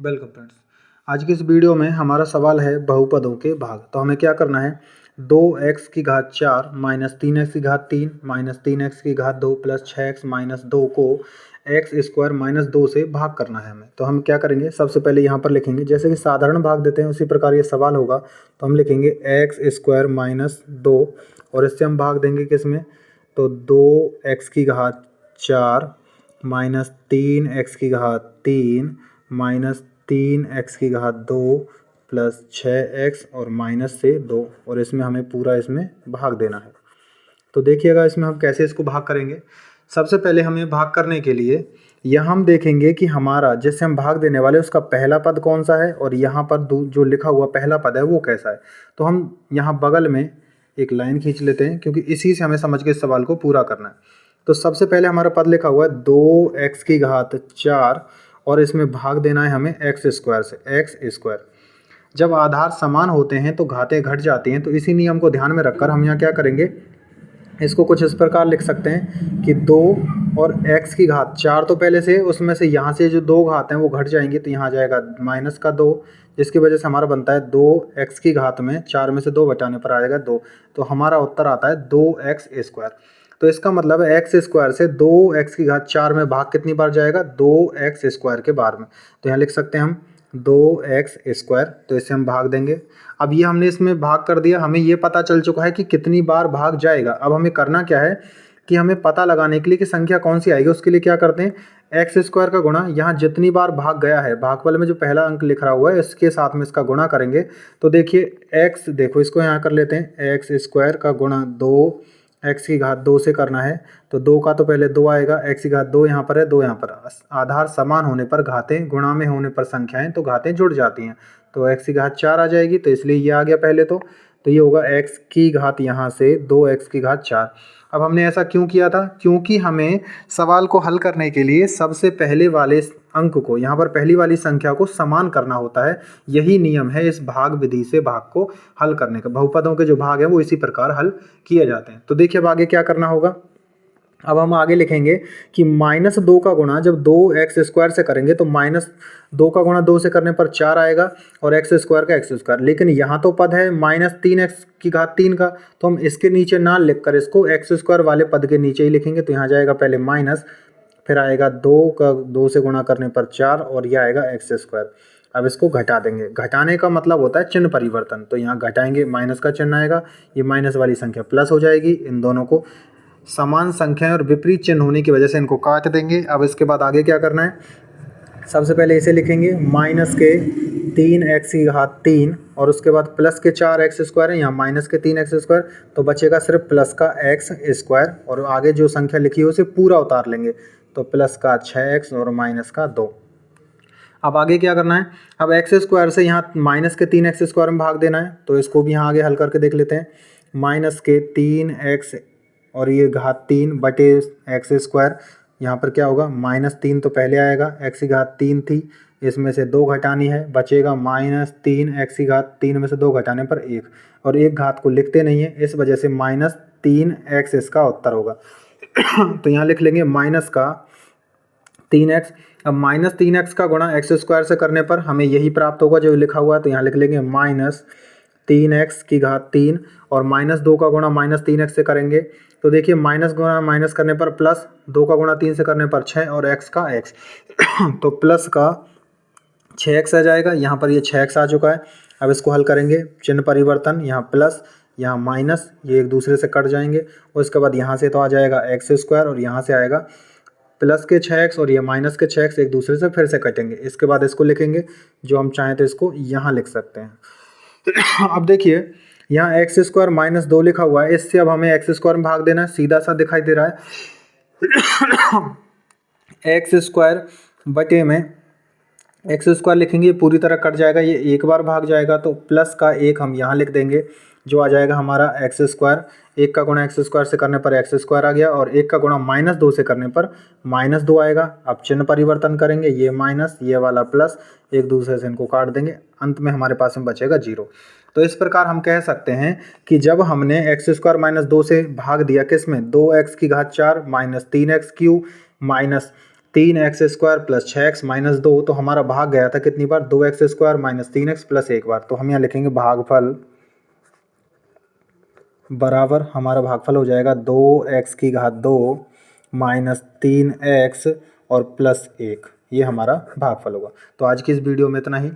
Welcome friends. आज की इस वीडियो में हमारा सवाल है बहुपदों के भाग। तो हमें क्या करना है, 2x की घात 4 माइनस 3x की घात 3 माइनस 3x की घात 2 प्लस 6x माइनस 2 को x स्क्वायर माइनस 2 से भाग करना है हमें। तो हम क्या करेंगे, सबसे पहले यहाँ पर लिखेंगे जैसे कि साधारण भाग देते हैं उसी प्रकार ये सवाल होगा। तो हम लिखेंगे x स्क्वायर माइनस 2 और इससे हम भाग देंगे किस में, तो 2x की घात 4 माइनस 3x की घात 3 माइनस 3x की घात 2 प्लस 6x और माइनस से 2 और इसमें हमें पूरा इसमें भाग देना है। तो देखिएगा इसमें हम कैसे इसको भाग करेंगे। सबसे पहले हमें भाग करने के लिए यहाँ हम देखेंगे कि हमारा जिससे हम भाग देने वाले उसका पहला पद कौन सा है और यहाँ पर जो लिखा हुआ पहला पद है वो कैसा है। तो हम यहाँ बगल में एक लाइन खींच लेते हैं क्योंकि इसी से हमें समझ के इस सवाल को पूरा करना है। तो सबसे पहले हमारा पद लिखा हुआ है 2x की घात 4 और इसमें भाग देना है हमें x स्क्वायर से, x स्क्वायर। जब आधार समान होते हैं तो घातें घट जाती हैं, तो इसी नियम को ध्यान में रखकर हम यहाँ क्या करेंगे, इसको कुछ इस प्रकार लिख सकते हैं कि 2 और x की घात 4 तो पहले से, उसमें से यहाँ से जो 2 घात हैं वो घट जाएंगी, तो यहाँ आ जाएगा माइनस का 2, जिसकी वजह से हमारा बनता है 2x की घात में 4 में से 2 घटाने पर आ जाएगा 2। तो हमारा उत्तर आता है 2x स्क्वायर। तो इसका मतलब है x स्क्वायर से 2x की घात 4 में भाग कितनी बार जाएगा, 2x स्क्वायर के बार में। तो यहाँ लिख सकते हैं हम 2x स्क्वायर। तो इससे हम भाग देंगे। अब ये हमने इसमें भाग कर दिया, हमें ये पता चल चुका है कि कितनी बार भाग जाएगा। अब हमें करना क्या है कि हमें पता लगाने के लिए कि संख्या कौन सी आएगी, उसके लिए क्या करते हैं, एक्स स्क्वायर का गुणा यहाँ जितनी बार भाग गया है, भागफल में जो पहला अंक लिख रहा हुआ है इसके साथ में इसका गुणा करेंगे। तो देखिए x, देखो इसको यहाँ कर लेते हैं, एक्स स्क्वायर का गुणा 2x की घात 2 से करना है। तो 2 का तो पहले 2 आएगा, x की घात 2 यहाँ पर है, 2 यहाँ पर। आधार समान होने पर घातें, गुणा में होने पर संख्याएं तो घातें जुड़ जाती हैं। तो x की घात 4 आ जाएगी, तो इसलिए ये आ गया पहले। तो ये होगा x की घात यहाँ से 2x की घात 4। अब हमने ऐसा क्यों किया था, क्योंकि हमें सवाल को हल करने के लिए सबसे पहले वाले अंक को, यहाँ पर पहली वाली संख्या को समान करना होता है। यही नियम है इस भाग विधि से भाग को हल करने का। बहुपदों के जो भाग हैं वो इसी प्रकार हल किए जाते हैं। तो देखिए अब आगे क्या करना होगा। अब हम आगे लिखेंगे कि माइनस 2 का गुणा जब 2x स्क्वायर से करेंगे तो माइनस 2 का गुणा 2 से करने पर 4 आएगा और x स्क्वायर का x स्क्वायर। लेकिन यहाँ तो पद है माइनस 3x की घात 3 का, तो हम इसके नीचे ना लिखकर इसको x स्क्वायर वाले पद के नीचे ही लिखेंगे। तो यहाँ जाएगा पहले माइनस, फिर आएगा 2 का 2 से गुणा करने पर 4 और यह आएगा x स्क्वायर। अब इसको घटा देंगे। घटाने का मतलब होता है चिन्ह परिवर्तन। तो यहाँ घटाएंगे, माइनस का चिन्ह आएगा, ये माइनस वाली संख्या प्लस हो जाएगी। इन दोनों को समान संख्याएं और विपरीत चिन्ह होने की वजह से इनको काट देंगे। अब इसके बाद आगे क्या करना है, सबसे पहले इसे लिखेंगे माइनस के 3x की घात 3 और उसके बाद प्लस के 4x स्क्वायर है, यहाँ माइनस के 3x स्क्वायर, तो बचेगा सिर्फ प्लस का x स्क्वायर और आगे जो संख्या लिखी है उसे पूरा उतार लेंगे। तो प्लस का 6x और माइनस का 2। अब आगे क्या करना है, अब एक्स स्क्वायर से यहाँ माइनस के 3x स्क्वायर में भाग देना है। तो इसको भी यहाँ आगे हल करके देख लेते हैं। माइनस के 3x और ये घात 3 बटे एक्स स्क्वायर, यहाँ पर क्या होगा, माइनस 3 तो पहले आएगा, x की घात 3 थी, इसमें से 2 घटानी है, बचेगा माइनस 3, x की घात 3 में से 2 घटाने पर 1, और एक घात को लिखते नहीं है इस वजह से माइनस 3x इसका उत्तर होगा। तो यहाँ लिख लेंगे माइनस का 3x। अब माइनस 3x का गुणा एक्स स्क्वायर से करने पर हमें यही प्राप्त होगा जो लिखा हुआ है। तो यहाँ लिख लेंगे माइनस 3x की घात 3 और माइनस 2 का गुणा माइनस 3x से करेंगे। तो देखिए माइनस गुणा माइनस करने पर प्लस, 2 का गुणा 3 से करने पर 6 और x का x। तो प्लस का 6x आ जाएगा, यहाँ पर ये 6x आ चुका है। अब इसको हल करेंगे, चिन्ह परिवर्तन, यहाँ प्लस यहाँ माइनस, ये एक दूसरे से कट जाएंगे और इसके बाद यहाँ से तो आ जाएगा एक्स स्क्वायर और यहाँ से आएगा प्लस के 6x और ये माइनस के 6x एक दूसरे से फिर से कटेंगे। इसके बाद इसको लिखेंगे, जो हम चाहें तो इसको यहाँ लिख सकते हैं। अब देखिए यहाँ एक्स स्क्वायर माइनस 2 लिखा हुआ है, इससे अब हमें एक्स स्क्वायर में भाग देना है। सीधा सा दिखाई दे रहा है एक्स स्क्वायर बटे में एक्स स्क्वायर लिखेंगे, ये पूरी तरह कट जाएगा, ये एक बार भाग जाएगा। तो प्लस का 1 हम यहाँ लिख देंगे, जो आ जाएगा हमारा एक्स स्क्वायर। 1 का गुणा एक्स स्क्वायर से करने पर एक्स स्क्वायर आ गया और 1 का गुणा माइनस 2 से करने पर माइनस 2 आएगा। अब चिन्ह परिवर्तन करेंगे, ये माइनस ये वाला प्लस, एक दूसरे से इनको काट देंगे, अंत में हमारे पास में बचेगा 0। तो इस प्रकार हम कह सकते हैं कि जब हमने एक्स स्क्वायर माइनस 2 से भाग दिया किस में, 2x की घात 4 minus 3x cube minus 3x² plus 6x minus 2, तो हमारा भाग गया था कितनी बार, 2x² माइनस 3x प्लस 1 बार। तो हम यहाँ लिखेंगे भागफल बराबर, हमारा भागफल हो जाएगा 2x² माइनस 3x और प्लस 1, ये हमारा भागफल होगा। तो आज की इस वीडियो में इतना ही।